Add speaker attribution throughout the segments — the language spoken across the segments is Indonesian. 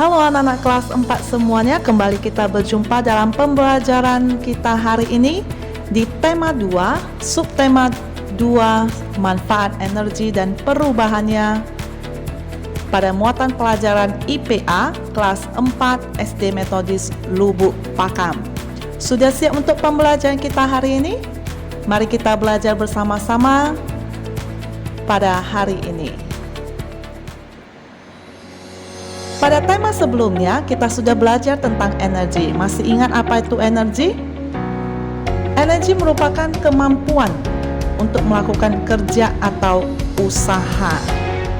Speaker 1: Halo anak-anak kelas 4 semuanya, kembali kita berjumpa dalam pembelajaran kita hari ini di tema 2, subtema 2, manfaat energi dan perubahannya pada muatan pelajaran IPA kelas 4 SD Metodis Lubuk Pakam. Sudah siap untuk pembelajaran kita hari ini? Mari kita belajar bersama-sama pada hari ini. Pada tema sebelumnya, kita sudah belajar tentang energi. Masih ingat apa itu energi? Energi merupakan kemampuan untuk melakukan kerja atau usaha.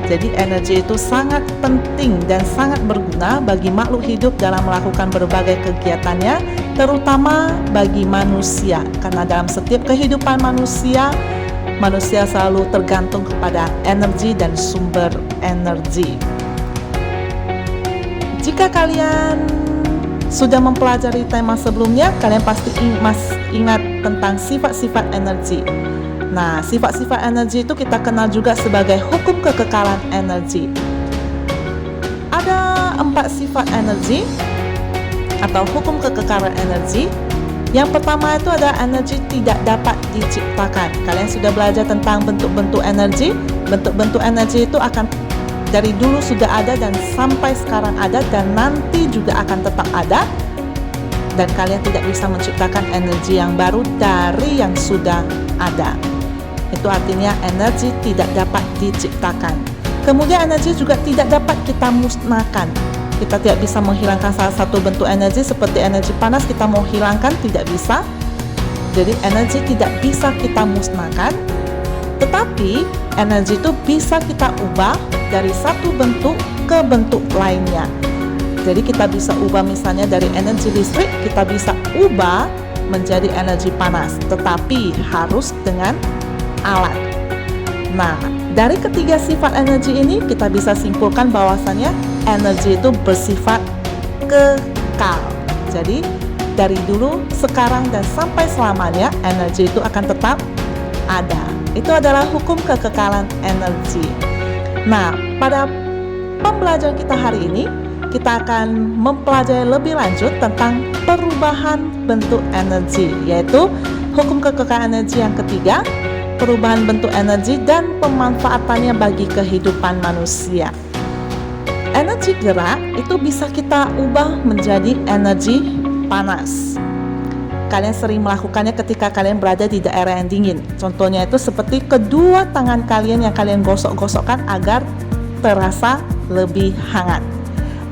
Speaker 1: Jadi energi itu sangat penting dan sangat berguna bagi makhluk hidup dalam melakukan berbagai kegiatannya, terutama bagi manusia. Karena dalam setiap kehidupan manusia selalu tergantung kepada energi dan sumber energi. Jika kalian sudah mempelajari tema sebelumnya, kalian pasti ingat tentang sifat-sifat energi. Nah, sifat-sifat energi itu kita kenal juga sebagai hukum kekekalan energi. Ada 4 sifat energi atau hukum kekekalan energi. Yang pertama itu ada energi tidak dapat diciptakan. Kalian sudah belajar tentang bentuk-bentuk energi. Bentuk-bentuk energi itu akan dari dulu sudah ada dan sampai sekarang ada dan nanti juga akan tetap ada, dan kalian tidak bisa menciptakan energi yang baru dari yang sudah ada. Itu artinya energi tidak dapat diciptakan. Kemudian energi juga tidak dapat kita musnahkan. Kita tidak bisa menghilangkan salah satu bentuk energi seperti energi panas, kita mau hilangkan tidak bisa. Jadi energi tidak bisa kita musnahkan, tetapi energi itu bisa kita ubah dari satu bentuk ke bentuk lainnya. Jadi kita bisa ubah misalnya dari energi listrik, kita bisa ubah menjadi energi panas, tetapi harus dengan alat. Nah, dari ketiga sifat energi ini kita bisa simpulkan bahwasannya energi itu bersifat kekal. Jadi dari dulu, sekarang, dan sampai selamanya energi itu akan tetap ada. Itu adalah hukum kekekalan energi. Nah, pada pembelajaran kita hari ini, kita akan mempelajari lebih lanjut tentang perubahan bentuk energi, yaitu hukum kekekalan energi yang ketiga, perubahan bentuk energi dan pemanfaatannya bagi kehidupan manusia. Energi gerak itu bisa kita ubah menjadi energi panas. Kalian sering melakukannya ketika kalian berada di daerah yang dingin. Contohnya itu seperti kedua tangan kalian yang kalian gosok-gosokkan agar terasa lebih hangat.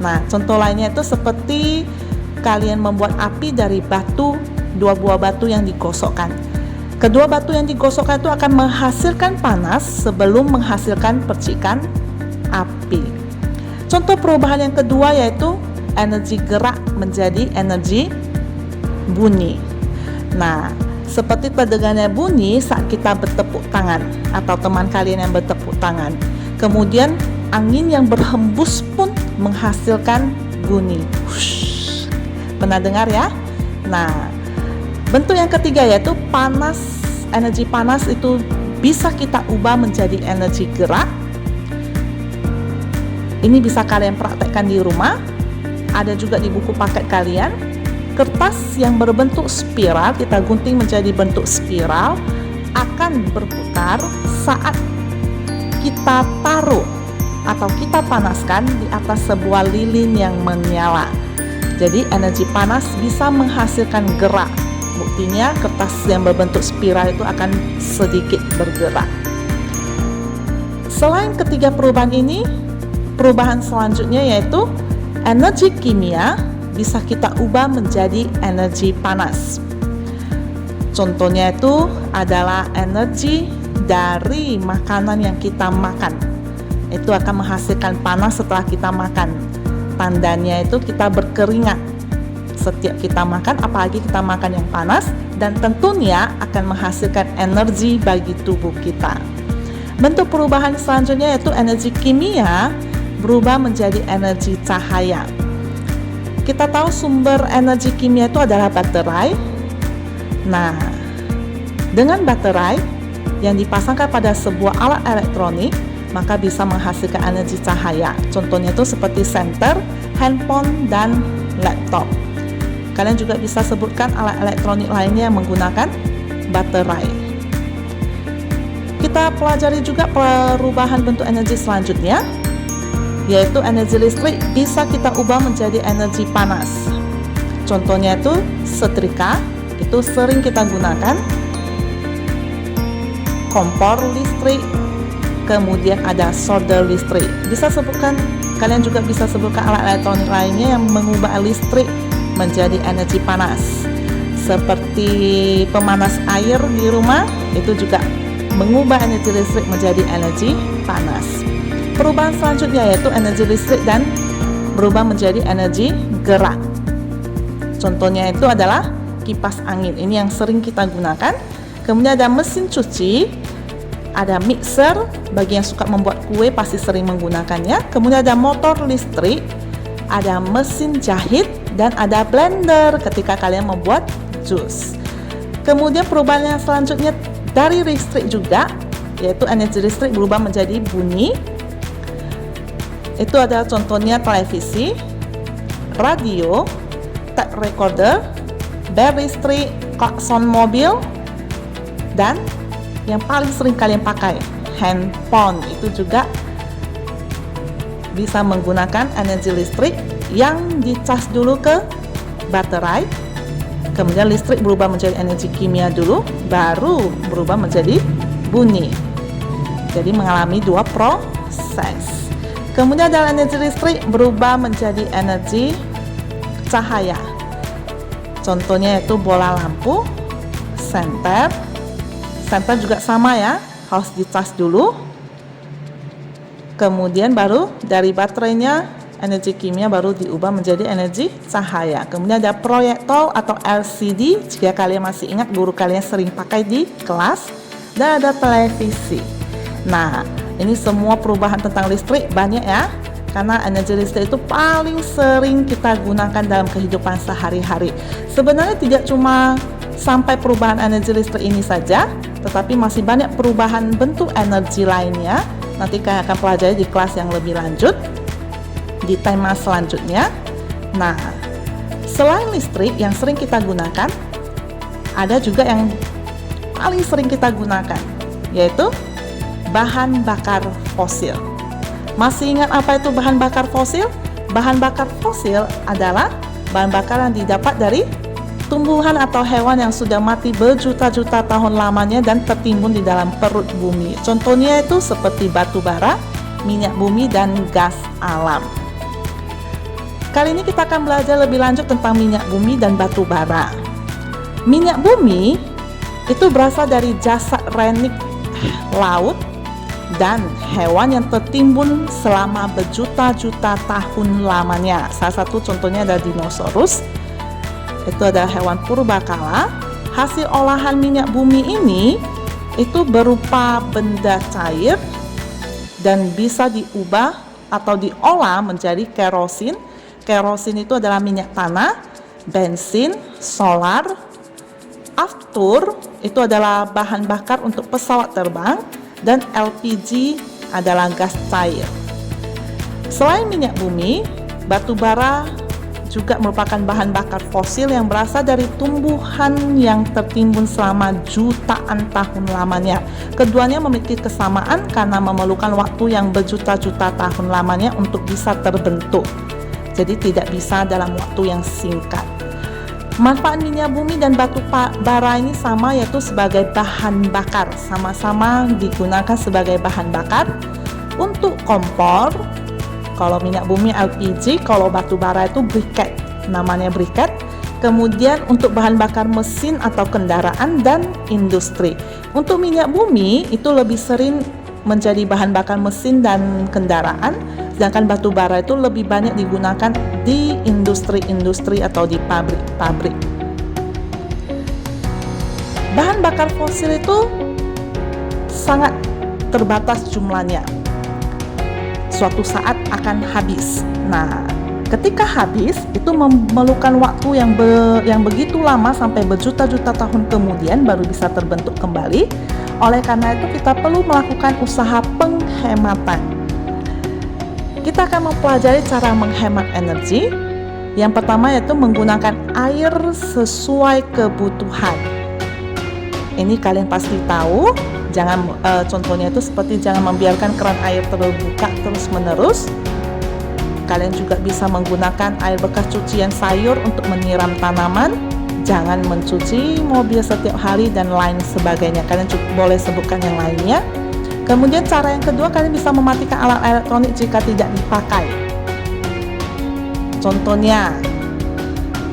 Speaker 1: Nah, contoh lainnya itu seperti kalian membuat api dari batu, 2 buah batu yang digosokkan. Kedua batu yang digosokkan itu akan menghasilkan panas sebelum menghasilkan percikan api. Contoh perubahan yang kedua yaitu energi gerak menjadi energi bunyi. Nah, seperti terdengarnya bunyi saat kita bertepuk tangan atau teman kalian yang bertepuk tangan. Kemudian angin yang berhembus pun menghasilkan bunyi. Hush. Pernah dengar ya? Nah, bentuk yang ketiga yaitu panas. Energi panas itu bisa kita ubah menjadi energi gerak. Ini bisa kalian praktekkan di rumah. Ada juga di buku paket kalian. Kertas yang berbentuk spiral kita gunting menjadi bentuk spiral akan berputar saat kita taruh atau kita panaskan di atas sebuah lilin yang menyala. Jadi energi panas bisa menghasilkan gerak. Buktinya kertas yang berbentuk spiral itu akan sedikit bergerak. Selain ketiga perubahan ini, perubahan selanjutnya yaitu energi kimia bisa kita ubah menjadi energi panas. Contohnya itu adalah energi dari makanan yang kita makan. Itu akan menghasilkan panas setelah kita makan. Tandanya itu kita berkeringat setiap kita makan, apalagi kita makan yang panas, dan tentunya akan menghasilkan energi bagi tubuh kita. Bentuk perubahan selanjutnya yaitu energi kimia berubah menjadi energi cahaya. Kita tahu sumber energi kimia itu adalah baterai. Nah, dengan baterai yang dipasangkan pada sebuah alat elektronik, maka bisa menghasilkan energi cahaya. Contohnya itu seperti senter, handphone, dan laptop. Kalian juga bisa sebutkan alat elektronik lainnya yang menggunakan baterai. Kita pelajari juga perubahan bentuk energi selanjutnya, yaitu energi listrik bisa kita ubah menjadi energi panas. Contohnya itu setrika, itu sering kita gunakan, kompor listrik, kemudian ada solder listrik. Kalian juga bisa sebutkan alat elektronik lainnya yang mengubah listrik menjadi energi panas, seperti pemanas air di rumah, itu juga mengubah energi listrik menjadi energi panas. Perubahan selanjutnya yaitu energi listrik dan berubah menjadi energi gerak. Contohnya itu adalah kipas angin, ini yang sering kita gunakan. Kemudian ada mesin cuci, ada mixer, bagi yang suka membuat kue pasti sering menggunakannya. Kemudian ada motor listrik, ada mesin jahit, dan ada blender ketika kalian membuat jus. Kemudian perubahan yang selanjutnya dari listrik juga, yaitu energi listrik berubah menjadi bunyi. Itu adalah contohnya televisi, radio, tape recorder, bel listrik, klakson mobil, dan yang paling sering kalian pakai, handphone, itu juga bisa menggunakan energi listrik yang dicas dulu ke baterai, kemudian listrik berubah menjadi energi kimia dulu, baru berubah menjadi bunyi. Jadi mengalami dua proses. Kemudian dari energi listrik berubah menjadi energi cahaya. Contohnya yaitu bola lampu, senter. Senter juga sama ya, harus dicas dulu. Kemudian baru dari baterainya energi kimia baru diubah menjadi energi cahaya. Kemudian ada proyektor atau LCD, jika kalian masih ingat guru kalian sering pakai di kelas. Dan ada televisi. Nah, ini semua perubahan tentang listrik banyak ya, karena energi listrik itu paling sering kita gunakan dalam kehidupan sehari-hari. Sebenarnya tidak cuma sampai perubahan energi listrik ini saja, tetapi masih banyak perubahan bentuk energi lainnya. Nanti kalian akan pelajari di kelas yang lebih lanjut, di tema selanjutnya. Nah, selain listrik yang sering kita gunakan, ada juga yang paling sering kita gunakan, yaitu bahan bakar fosil. Masih ingat apa itu bahan bakar fosil? Bahan bakar fosil adalah bahan bakar yang didapat dari tumbuhan atau hewan yang sudah mati berjuta-juta tahun lamanya dan tertimbun di dalam perut bumi. Contohnya itu seperti batu bara, minyak bumi, dan gas alam. Kali ini kita akan belajar lebih lanjut tentang minyak bumi dan batu bara. Minyak bumi itu berasal dari jasad renik laut dan hewan yang tertimbun selama berjuta-juta tahun lamanya. Salah satu contohnya ada dinosaurus. Itu adalah hewan purbakala. Hasil olahan minyak bumi ini itu berupa benda cair dan bisa diubah atau diolah menjadi kerosin. Kerosin itu adalah minyak tanah, bensin, solar, aftur itu adalah bahan bakar untuk pesawat terbang, dan LPG adalah gas cair. Selain minyak bumi, batu bara juga merupakan bahan bakar fosil yang berasal dari tumbuhan yang tertimbun selama jutaan tahun lamanya. Keduanya memiliki kesamaan karena memerlukan waktu yang berjuta-juta tahun lamanya untuk bisa terbentuk. Jadi tidak bisa dalam waktu yang singkat. Manfaat minyak bumi dan batu bara ini sama, yaitu sebagai bahan bakar. Sama-sama digunakan sebagai bahan bakar untuk kompor. Kalau minyak bumi LPG, kalau batu bara itu briket, namanya briket. Kemudian untuk bahan bakar mesin atau kendaraan dan industri. Untuk minyak bumi itu lebih sering menjadi bahan bakar mesin dan kendaraan, sedangkan batu bara itu lebih banyak digunakan di industri-industri atau di pabrik-pabrik. Bahan bakar fosil itu sangat terbatas jumlahnya. Suatu saat akan habis. Nah, ketika habis itu memerlukan waktu yang begitu lama sampai berjuta-juta tahun kemudian baru bisa terbentuk kembali. Oleh karena itu kita perlu melakukan usaha penghematan. Kita akan mempelajari cara menghemat energi. Yang pertama yaitu menggunakan air sesuai kebutuhan. Ini kalian pasti tahu. Contohnya itu seperti jangan membiarkan keran air terbuka terus-menerus. Kalian juga bisa menggunakan air bekas cucian sayur untuk menyiram tanaman. Jangan mencuci mobil setiap hari dan lain sebagainya. Kalian boleh sebutkan yang lainnya. Kemudian cara yang kedua, kalian bisa mematikan alat elektronik jika tidak dipakai. Contohnya,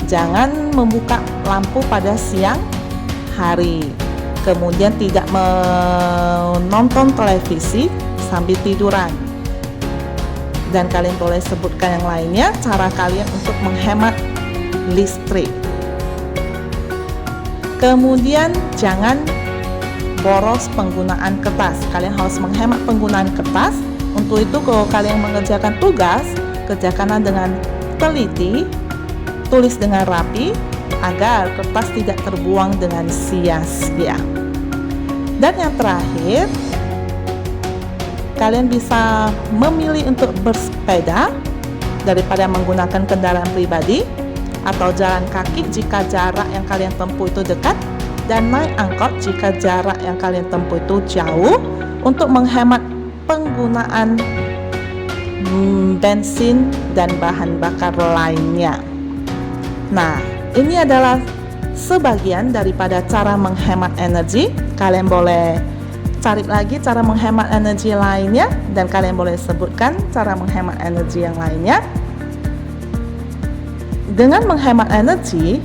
Speaker 1: jangan membuka lampu pada siang hari. Kemudian tidak menonton televisi sambil tiduran. Dan kalian boleh sebutkan yang lainnya, cara kalian untuk menghemat listrik. Kemudian jangan boros penggunaan kertas. Kalian harus menghemat penggunaan kertas. Untuk itu kalau kalian mengerjakan tugas, kerjakanlah dengan teliti, tulis dengan rapi, agar kertas tidak terbuang dengan sia-sia. Dan yang terakhir, kalian bisa memilih untuk bersepeda daripada menggunakan kendaraan pribadi, atau jalan kaki jika jarak yang kalian tempuh itu dekat, dan naik angkot jika jarak yang kalian tempuh itu jauh, untuk menghemat penggunaan bensin dan bahan bakar lainnya. Nah, ini adalah sebagian daripada cara menghemat energi. Kalian boleh cari lagi cara menghemat energi lainnya, dan kalian boleh sebutkan cara menghemat energi yang lainnya. Dengan menghemat energi,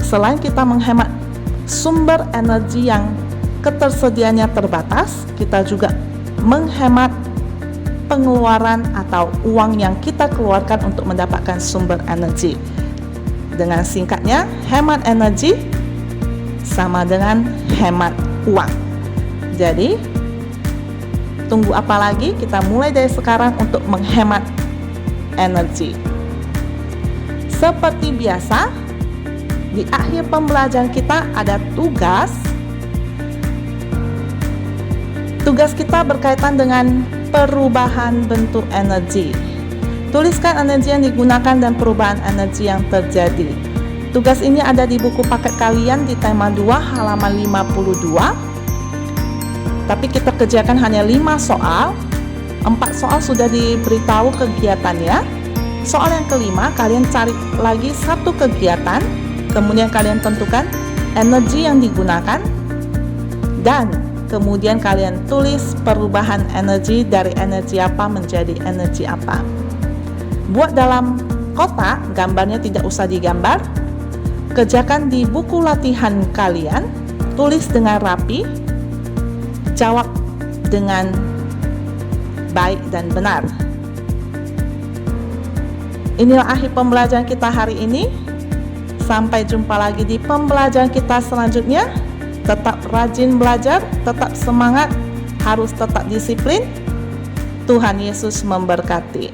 Speaker 1: selain kita menghemat sumber energi yang ketersediaannya terbatas, kita juga menghemat pengeluaran atau uang yang kita keluarkan untuk mendapatkan sumber energi. Dengan singkatnya, hemat energi sama dengan hemat uang. Jadi, tunggu apa lagi? Kita mulai dari sekarang untuk menghemat energi. Seperti biasa, di akhir pembelajaran kita ada tugas. Tugas kita berkaitan dengan perubahan bentuk energi. Tuliskan energi yang digunakan dan perubahan energi yang terjadi. Tugas ini ada di buku paket kalian di tema 2 halaman 52. Tapi kita kerjakan hanya 5 soal. 4 soal sudah diberitahu kegiatannya. Soal yang kelima, kalian cari lagi satu kegiatan, kemudian kalian tentukan energi yang digunakan, dan kemudian kalian tulis perubahan energi dari energi apa menjadi energi apa. Buat dalam kotak, gambarnya tidak usah digambar. Kerjakan di buku latihan kalian, tulis dengan rapi, jawab dengan baik dan benar. Inilah akhir pembelajaran kita hari ini. Sampai jumpa lagi di pembelajaran kita selanjutnya. Tetap rajin belajar, tetap semangat, harus tetap disiplin. Tuhan Yesus memberkati.